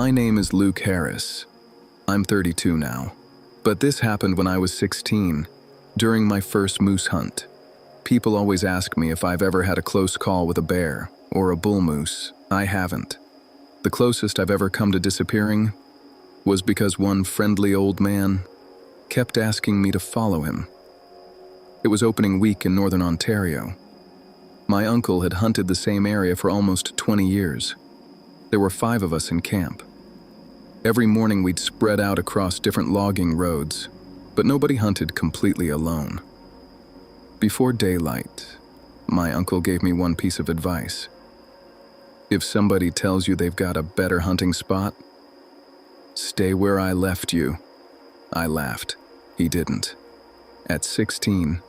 My name is Luke Harris. I'm 32 now, but this happened when I was 16, during my first moose hunt. People always ask me if I've ever had a close call with a bear or a bull moose. I haven't. The closest I've ever come to disappearing was because one friendly old man kept asking me to follow him. It was opening week in northern Ontario. My uncle had hunted the same area for almost 20 years. There were 5 of us in camp. Every morning we'd spread out across different logging roads, but nobody hunted completely alone. Before daylight, my uncle gave me one piece of advice. If somebody tells you they've got a better hunting spot, stay where I left you. I laughed. He didn't. At 16,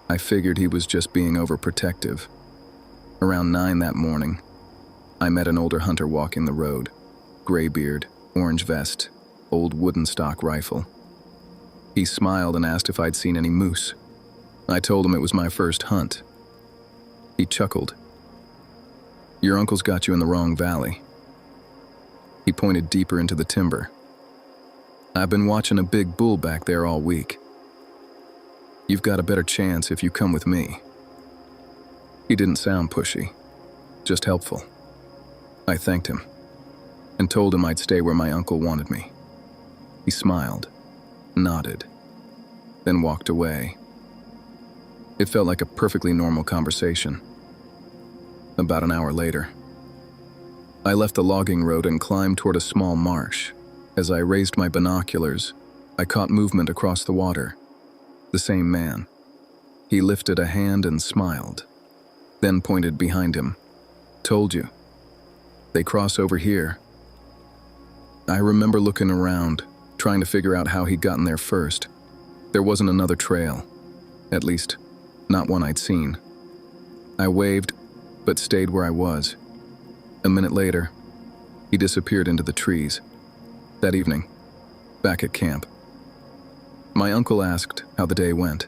I figured he was just being overprotective. Around 9 that morning, I met an older hunter walking the road. Gray beard, orange vest, old wooden stock rifle. He smiled and asked if I'd seen any moose. I told him it was my first hunt. He chuckled. Your uncle's got you in the wrong valley. He pointed deeper into the timber. I've been watching a big bull back there all week. You've got a better chance if you come with me. He didn't sound pushy, just helpful. I thanked him and told him I'd stay where my uncle wanted me. He smiled, nodded, then walked away. It felt like a perfectly normal conversation. About an hour later, I left the logging road and climbed toward a small marsh. As I raised my binoculars, I caught movement across the water. The same man. He lifted a hand and smiled, then pointed behind him. Told you. They cross over here. I remember looking around, trying to figure out how he'd gotten there first. There wasn't another trail. At least, not one I'd seen. I waved, but stayed where I was. A minute later, he disappeared into the trees. That evening, back at camp, my uncle asked how the day went.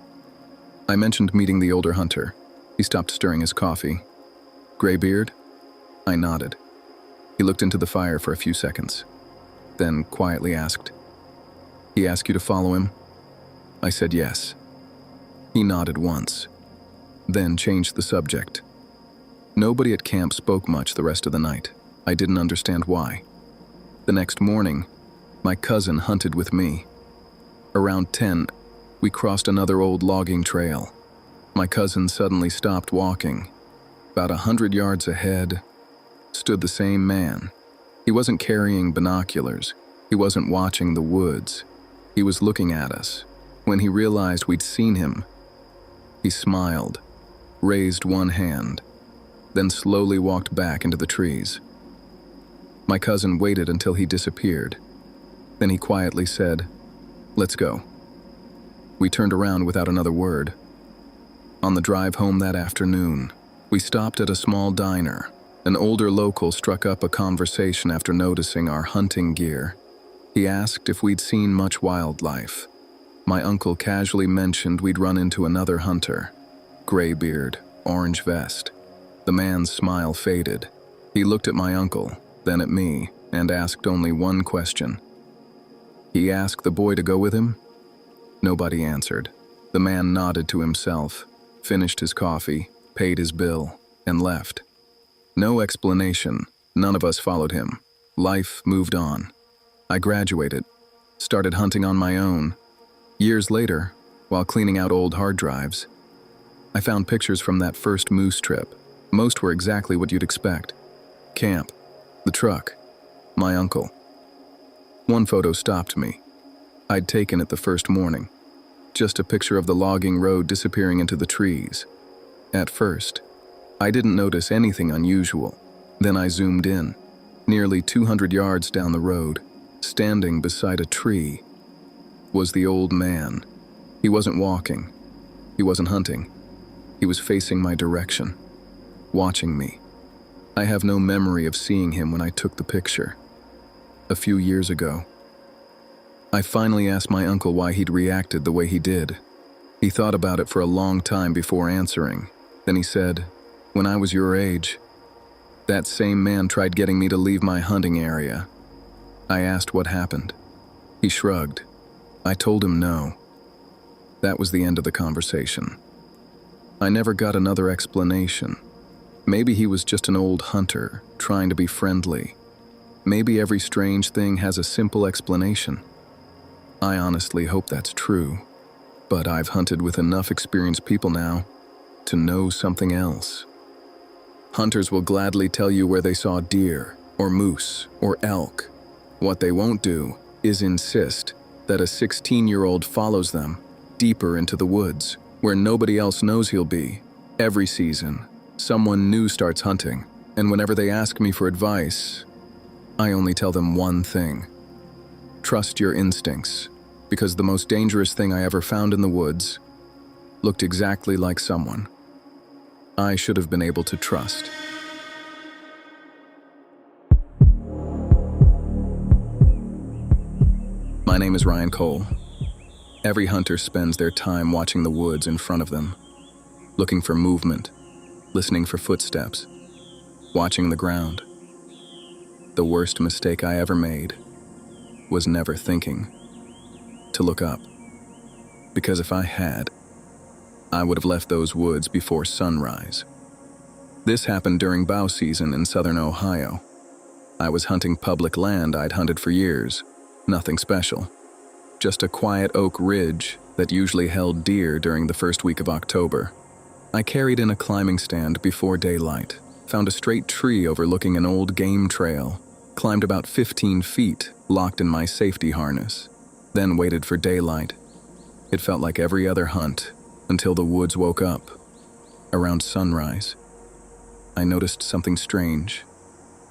I mentioned meeting the older hunter. He stopped stirring his coffee. Gray beard? I nodded. He looked into the fire for a few seconds, then quietly asked, "He asked you to follow him?" I said yes. He nodded once, then changed the subject. Nobody at camp spoke much the rest of the night. I didn't understand why. The next morning, my cousin hunted with me. Around 10, we crossed another old logging trail. My cousin suddenly stopped walking. About 100 yards ahead stood the same man. He wasn't carrying binoculars. He wasn't watching the woods. He was looking at us. When he realized we'd seen him, he smiled, raised one hand, then slowly walked back into the trees. My cousin waited until he disappeared. Then he quietly said, "Let's go." We turned around without another word. On the drive home that afternoon, we stopped at a small diner. An older local struck up a conversation after noticing our hunting gear. He asked if we'd seen much wildlife. My uncle casually mentioned we'd run into another hunter. Gray beard, orange vest. The man's smile faded. He looked at my uncle, then at me, and asked only one question. He asked the boy to go with him? Nobody answered. The man nodded to himself, finished his coffee, paid his bill, and left. No explanation. None of us followed him. Life moved on. I graduated, started hunting on my own. Years later, while cleaning out old hard drives, I found pictures from that first moose trip. Most were exactly what you'd expect. Camp, the truck, my uncle. One photo stopped me. I'd taken it the first morning. Just a picture of the logging road disappearing into the trees. At first, I didn't notice anything unusual. Then I zoomed in. Nearly 200 yards down the road, standing beside a tree, was the old man. He wasn't walking. He wasn't hunting. He was facing my direction, watching me. I have no memory of seeing him when I took the picture. A few years ago, I finally asked my uncle why he'd reacted the way he did. He thought about it for a long time before answering. Then he said, "When I was your age, that same man tried getting me to leave my hunting area. I asked what happened. He shrugged. I told him no. That was the end of the conversation. I never got another explanation. Maybe he was just an old hunter, trying to be friendly. Maybe every strange thing has a simple explanation. I honestly hope that's true, but I've hunted with enough experienced people now to know something else. Hunters will gladly tell you where they saw deer, or moose, or elk. What they won't do is insist that a 16-year-old follows them deeper into the woods, where nobody else knows he'll be. Every season, someone new starts hunting, and whenever they ask me for advice, I only tell them one thing. Trust your instincts, because the most dangerous thing I ever found in the woods looked exactly like someone I should have been able to trust. My name is Ryan Cole. Every hunter spends their time watching the woods in front of them, looking for movement, listening for footsteps, watching the ground. The worst mistake I ever made was never thinking to look up, because if I had, I would have left those woods before sunrise. This happened during bow season in southern Ohio. I was hunting public land I'd hunted for years. Nothing special. Just a quiet oak ridge that usually held deer during the first week of October. I carried in a climbing stand before daylight, found a straight tree overlooking an old game trail, climbed about 15 feet, locked in my safety harness, then waited for daylight. It felt like every other hunt, until the woods woke up. Around sunrise, I noticed something strange.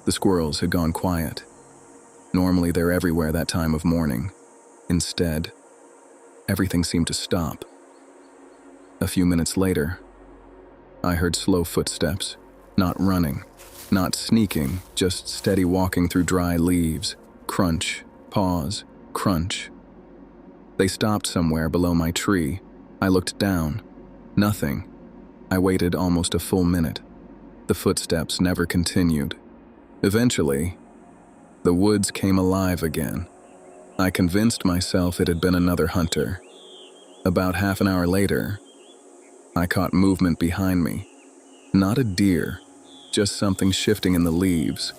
The squirrels had gone quiet. Normally they're everywhere that time of morning. Instead, everything seemed to stop. A few minutes later, I heard slow footsteps, not running, not sneaking, just steady walking through dry leaves. Crunch, pause, crunch. They stopped somewhere below my tree. I looked down. Nothing. I waited almost a full minute. The footsteps never continued. Eventually, the woods came alive again. I convinced myself it had been another hunter. About half an hour later, I caught movement behind me. Not a deer, just something shifting in the leaves.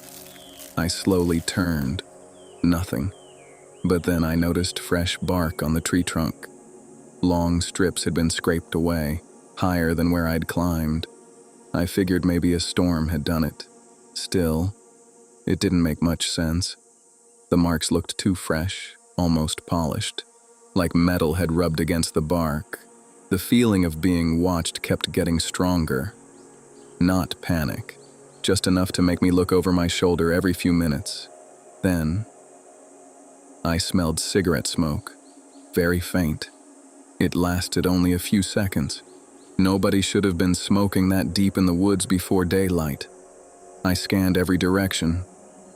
I slowly turned. Nothing. But then I noticed fresh bark on the tree trunk. Long strips had been scraped away, higher than where I'd climbed. I figured maybe a storm had done it. Still, it didn't make much sense. The marks looked too fresh, almost polished, like metal had rubbed against the bark. The feeling of being watched kept getting stronger. Not panic, just enough to make me look over my shoulder every few minutes. Then, I smelled cigarette smoke, very faint. It lasted only a few seconds. Nobody should have been smoking that deep in the woods before daylight. I scanned every direction.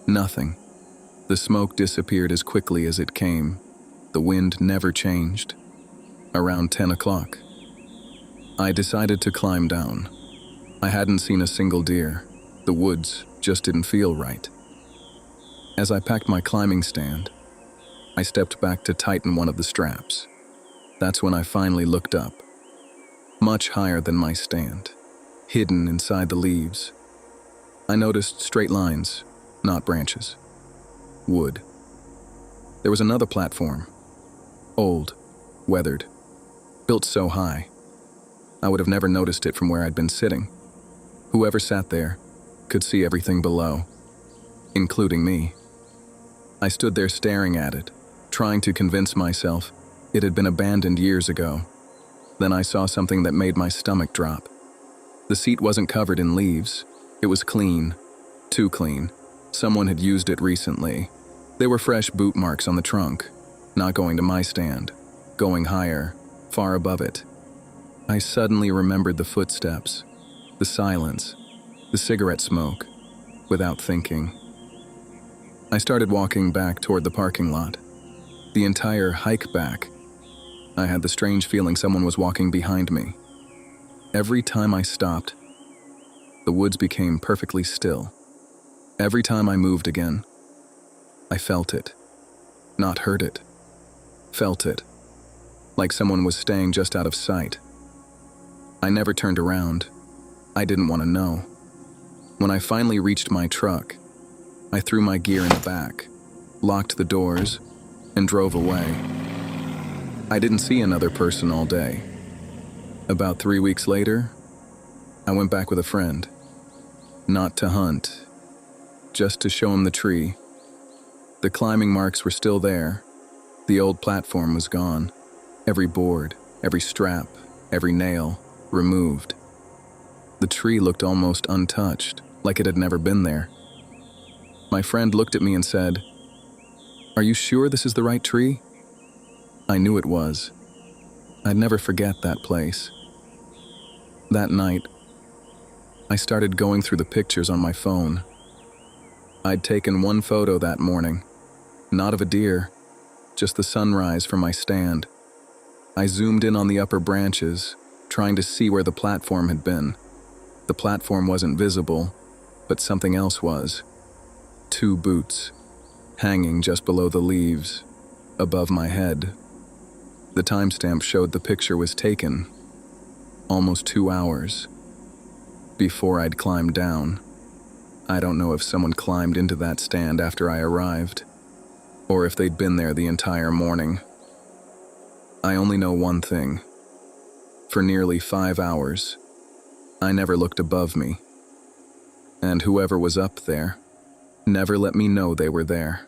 Nothing. The smoke disappeared as quickly as it came. The wind never changed. Around 10 o'clock, I decided to climb down. I hadn't seen a single deer. The woods just didn't feel right. As I packed my climbing stand, I stepped back to tighten one of the straps. That's when I finally looked up. Much higher than my stand, hidden inside the leaves. I noticed straight lines, not branches. Wood. There was another platform. Old, weathered, built so high, I would have never noticed it from where I'd been sitting. Whoever sat there could see everything below, including me. I stood there staring at it, trying to convince myself it had been abandoned years ago. Then I saw something that made my stomach drop. The seat wasn't covered in leaves. It was clean, too clean. Someone had used it recently. There were fresh boot marks on the trunk, not going to my stand, going higher, far above it. I suddenly remembered the footsteps, the silence, the cigarette smoke, without thinking. I started walking back toward the parking lot. The entire hike back, I had the strange feeling someone was walking behind me. Every time I stopped, the woods became perfectly still. Every time I moved again, I felt it. Not heard it. Felt it. Like someone was staying just out of sight. I never turned around. I didn't want to know. When I finally reached my truck, I threw my gear in the back, locked the doors, and drove away. I didn't see another person all day. About 3 weeks later, I went back with a friend. Not to hunt, just to show him the tree. The climbing marks were still there. The old platform was gone. Every board, every strap, every nail, removed. The tree looked almost untouched, like it had never been there. My friend looked at me and said, "Are you sure this is the right tree?" I knew it was. I'd never forget that place. That night, I started going through the pictures on my phone. I'd taken one photo that morning, not of a deer, just the sunrise from my stand. I zoomed in on the upper branches, trying to see where the platform had been. The platform wasn't visible, but something else was. 2 boots, hanging just below the leaves, above my head. The timestamp showed the picture was taken almost 2 hours before I'd climbed down. I don't know if someone climbed into that stand after I arrived, or if they'd been there the entire morning. I only know one thing. For nearly 5 hours, I never looked above me. And whoever was up there never let me know they were there.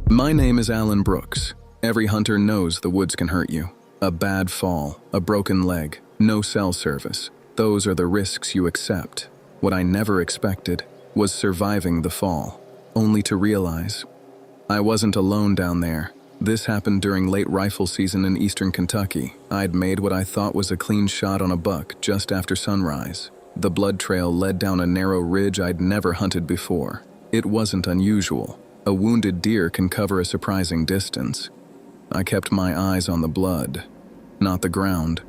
My name is Alan Brooks. Every hunter knows the woods can hurt you. A bad fall, a broken leg, no cell service. Those are the risks you accept. What I never expected was surviving the fall, only to realize I wasn't alone down there. This happened during late rifle season in eastern Kentucky. I'd made what I thought was a clean shot on a buck just after sunrise. The blood trail led down a narrow ridge I'd never hunted before. It wasn't unusual. A wounded deer can cover a surprising distance. I kept my eyes on the blood, not the ground.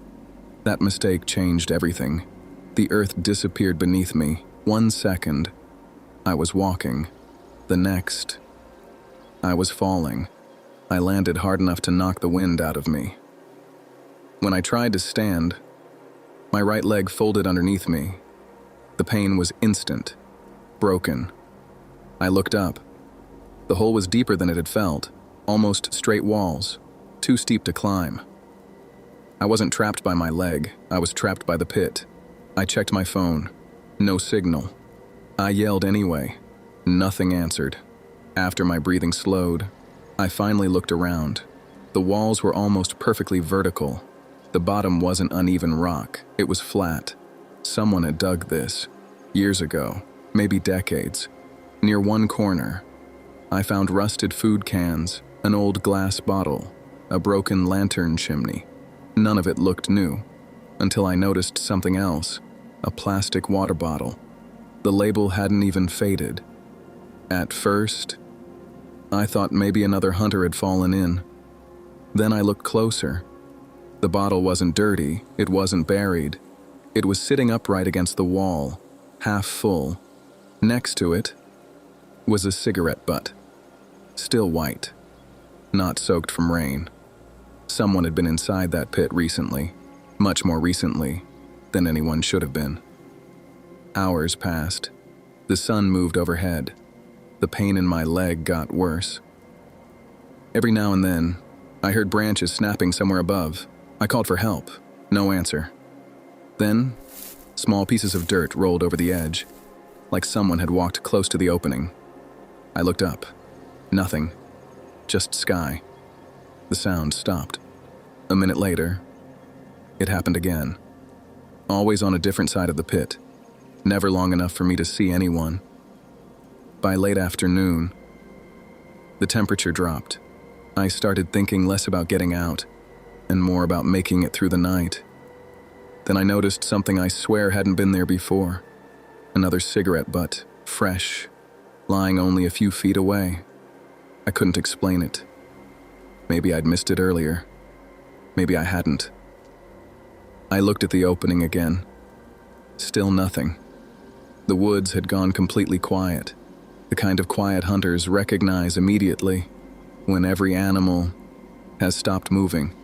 That mistake changed everything. The earth disappeared beneath me. 1 second, I was walking. The next, I was falling. I landed hard enough to knock the wind out of me. When I tried to stand, my right leg folded underneath me. The pain was instant, broken. I looked up. The hole was deeper than it had felt, almost straight walls, too steep to climb. I wasn't trapped by my leg, I was trapped by the pit. I checked my phone. No signal. I yelled anyway. Nothing answered. After my breathing slowed, I finally looked around. The walls were almost perfectly vertical. The bottom wasn't uneven rock, it was flat. Someone had dug this, years ago, maybe decades. Near one corner, I found rusted food cans, an old glass bottle, a broken lantern chimney. None of it looked new, until I noticed something else, a plastic water bottle. The label hadn't even faded. At first, I thought maybe another hunter had fallen in. Then I looked closer. The bottle wasn't dirty, it wasn't buried. It was sitting upright against the wall, half full. Next to it was a cigarette butt, still white, not soaked from rain. Someone had been inside that pit recently, much more recently than anyone should have been. Hours passed. The sun moved overhead. The pain in my leg got worse. Every now and then, I heard branches snapping somewhere above. I called for help. No answer. Then, small pieces of dirt rolled over the edge, like someone had walked close to the opening. I looked up. Nothing. Just sky. The sound stopped. A minute later, it happened again. Always on a different side of the pit. Never long enough for me to see anyone. By late afternoon, the temperature dropped. I started thinking less about getting out and more about making it through the night. Then I noticed something I swear hadn't been there before. Another cigarette butt, fresh, lying only a few feet away. I couldn't explain it. Maybe I'd missed it earlier. Maybe I hadn't. I looked at the opening again. Still nothing. The woods had gone completely quiet, the kind of quiet hunters recognize immediately when every animal has stopped moving.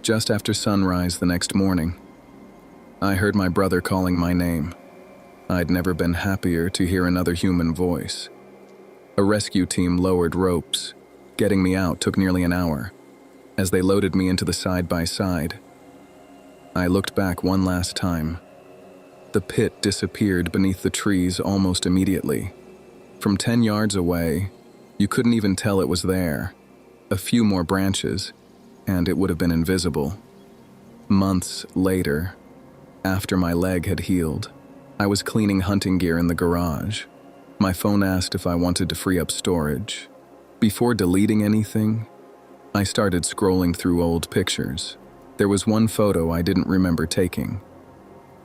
Just after sunrise the next morning, I heard my brother calling my name. I'd never been happier to hear another human voice. A rescue team lowered ropes. Getting me out took nearly an hour. As they loaded me into the side-by-side, I looked back one last time. The pit disappeared beneath the trees almost immediately. From 10 yards away, you couldn't even tell it was there. A few more branches, and it would have been invisible. Months later, after my leg had healed, I was cleaning hunting gear in the garage. My phone asked if I wanted to free up storage. Before deleting anything, I started scrolling through old pictures. There was one photo I didn't remember taking.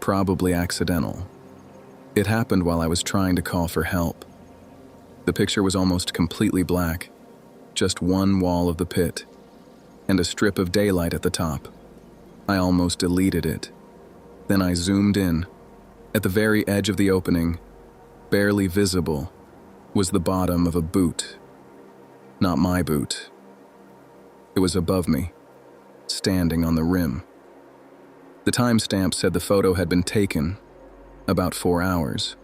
Probably accidental. It happened while I was trying to call for help. The picture was almost completely black, just one wall of the pit, and a strip of daylight at the top. I almost deleted it. Then I zoomed in. At the very edge of the opening, barely visible, was the bottom of a boot. Not my boot. It was above me, standing on the rim. The timestamp said the photo had been taken about 4 hours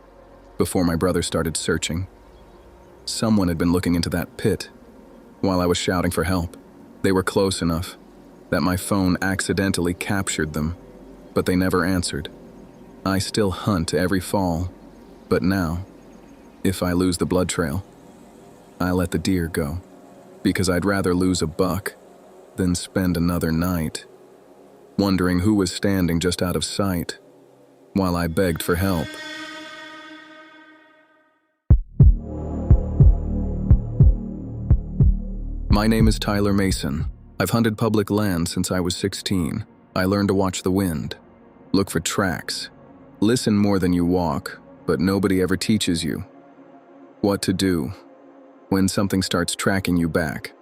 before my brother started searching. Someone had been looking into that pit while I was shouting for help. They were close enough that my phone accidentally captured them, but they never answered. I still hunt every fall, but now, if I lose the blood trail, I let the deer go, because I'd rather lose a buck than spend another night wondering who was standing just out of sight while I begged for help. My name is Tyler Mason. I've hunted public land since I was 16. I learned to watch the wind, look for tracks, listen more than you walk, but nobody ever teaches you what to do when something starts tracking you back.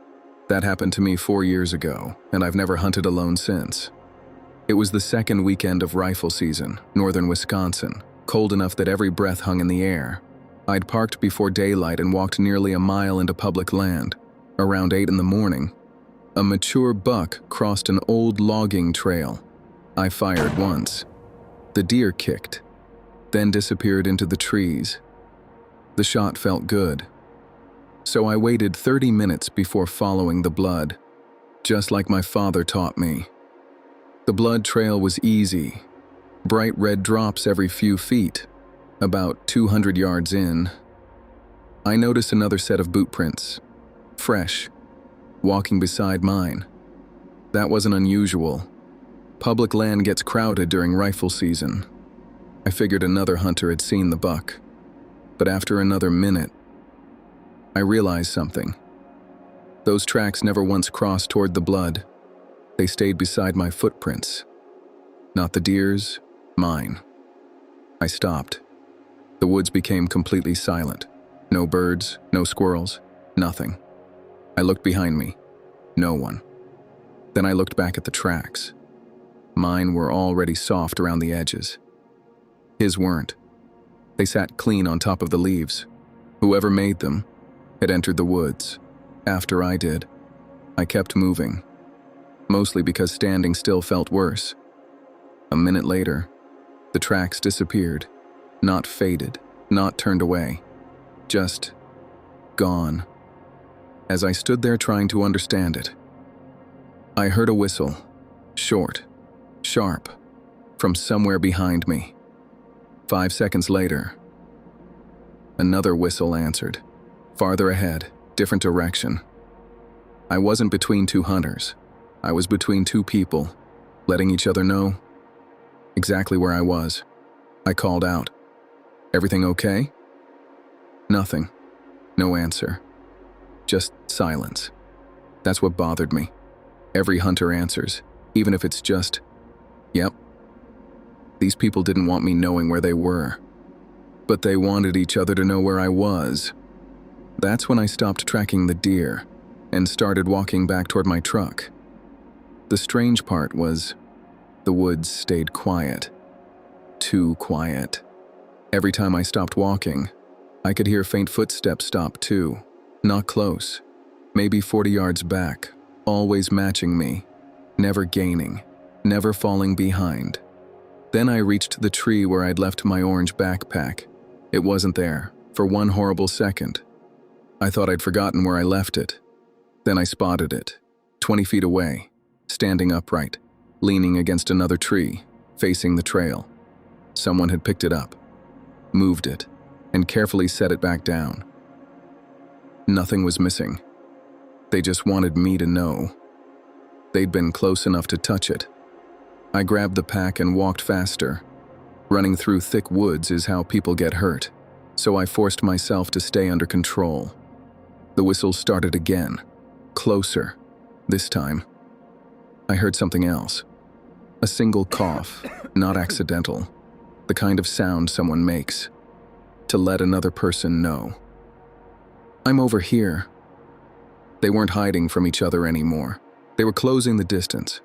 That happened to me 4 years ago, and I've never hunted alone since. It was the second weekend of rifle season, northern Wisconsin, cold enough that every breath hung in the air. I'd parked before daylight and walked nearly a mile into public land. Around 8 in the morning, a mature buck crossed an old logging trail. I fired once. The deer kicked, then disappeared into the trees. The shot felt good, so I waited 30 minutes before following the blood, just like my father taught me. The blood trail was easy, bright red drops every few feet. About 200 yards in, I noticed another set of boot prints, fresh, walking beside mine. That wasn't unusual. Public land gets crowded during rifle season. I figured another hunter had seen the buck, but after another minute, I realized something. Those tracks never once crossed toward the blood. They stayed beside my footprints. Not the deer's, mine. I stopped. The woods became completely silent. No birds, no squirrels, nothing. I looked behind me. No one. Then I looked back at the tracks. Mine were already soft around the edges. His weren't. They sat clean on top of the leaves. Whoever made them had entered the woods. After I did, I kept moving, mostly because standing still felt worse. A minute later, the tracks disappeared, not faded, not turned away, just gone. As I stood there trying to understand it, I heard a whistle, short, sharp, from somewhere behind me. 5 seconds later, another whistle answered, farther ahead, different direction. I wasn't between two hunters. I was between two people, letting each other know exactly where I was. I called out, "Everything okay?" Nothing. No answer. Just silence. That's what bothered me. Every hunter answers, even if it's just, "Yep." These people didn't want me knowing where they were, but they wanted each other to know where I was. That's when I stopped tracking the deer and started walking back toward my truck. The strange part was, the woods stayed quiet. too quiet. Every time I stopped walking, I could hear faint footsteps stop too. Not close, maybe 40 yards back, always matching me, never gaining, never falling behind. Then I reached the tree where I'd left my orange backpack. It wasn't there, for one horrible second. I thought I'd forgotten where I left it. Then I spotted it, 20 feet away, standing upright, leaning against another tree, facing the trail. Someone had picked it up, moved it, and carefully set it back down. Nothing was missing. They just wanted me to know. They'd been close enough to touch it. I grabbed the pack and walked faster. Running through thick woods is how people get hurt, so I forced myself to stay under control. The whistle started again, closer, this time. I heard something else. A single cough, not accidental, the kind of sound someone makes to let another person know. I'm over here. They weren't hiding from each other anymore. They were closing the distance.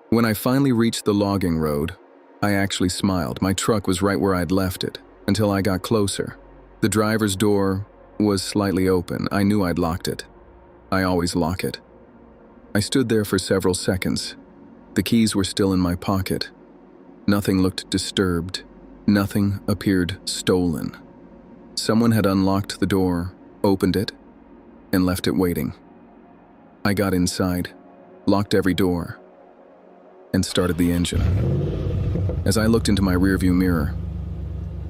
When I finally reached the logging road, I actually smiled. My truck was right where I'd left it, until I got closer. The driver's door was slightly open. I knew I'd locked it. I always lock it. I stood there for several seconds. The keys were still in my pocket. Nothing looked disturbed. Nothing appeared stolen. Someone had unlocked the door, opened it, and left it waiting. I got inside, locked every door, and started the engine. As I looked into my rearview mirror,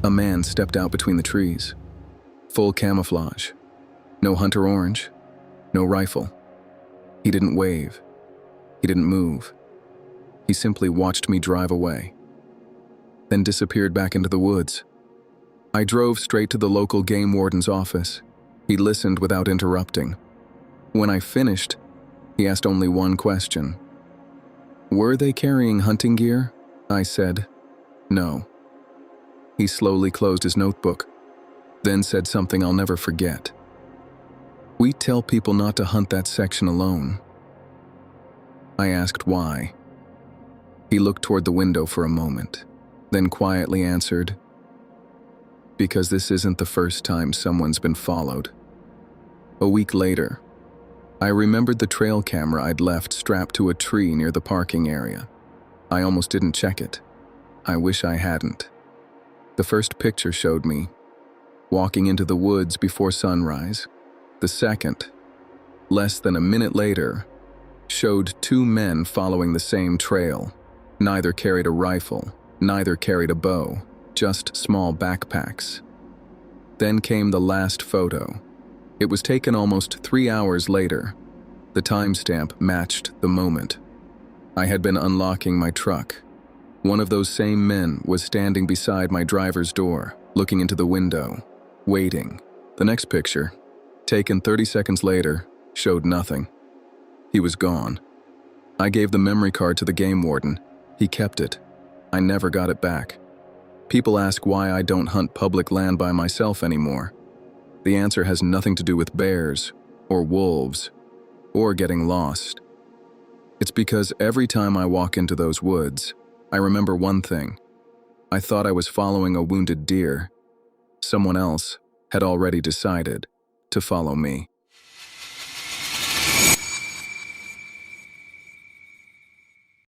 a man stepped out between the trees. Full camouflage. No hunter orange, no rifle. He didn't wave. He didn't move. He simply watched me drive away, then disappeared back into the woods. I drove straight to the local game warden's office. He listened without interrupting. When I finished, he asked only one question. "Were they carrying hunting gear?" I said, "No." He slowly closed his notebook, then said something I'll never forget. "We tell people not to hunt that section alone." I asked why. He looked toward the window for a moment, then quietly answered, "Because this isn't the first time someone's been followed." A week later, I remembered the trail camera I'd left strapped to a tree near the parking area. I almost didn't check it. I wish I hadn't. The first picture showed me walking into the woods before sunrise. The second, less than a minute later, showed two men following the same trail. Neither carried a rifle, neither carried a bow, just small backpacks. Then came the last photo. It was taken almost 3 hours later. The timestamp matched the moment. I had been unlocking my truck. One of those same men was standing beside my driver's door, looking into the window, waiting. The next picture, taken 30 seconds later, showed nothing. He was gone. I gave the memory card to the game warden. He kept it. I never got it back. People ask why I don't hunt public land by myself anymore. The answer has nothing to do with bears, or wolves, or getting lost. It's because every time I walk into those woods, I remember one thing. I thought I was following a wounded deer. Someone else had already decided to follow me.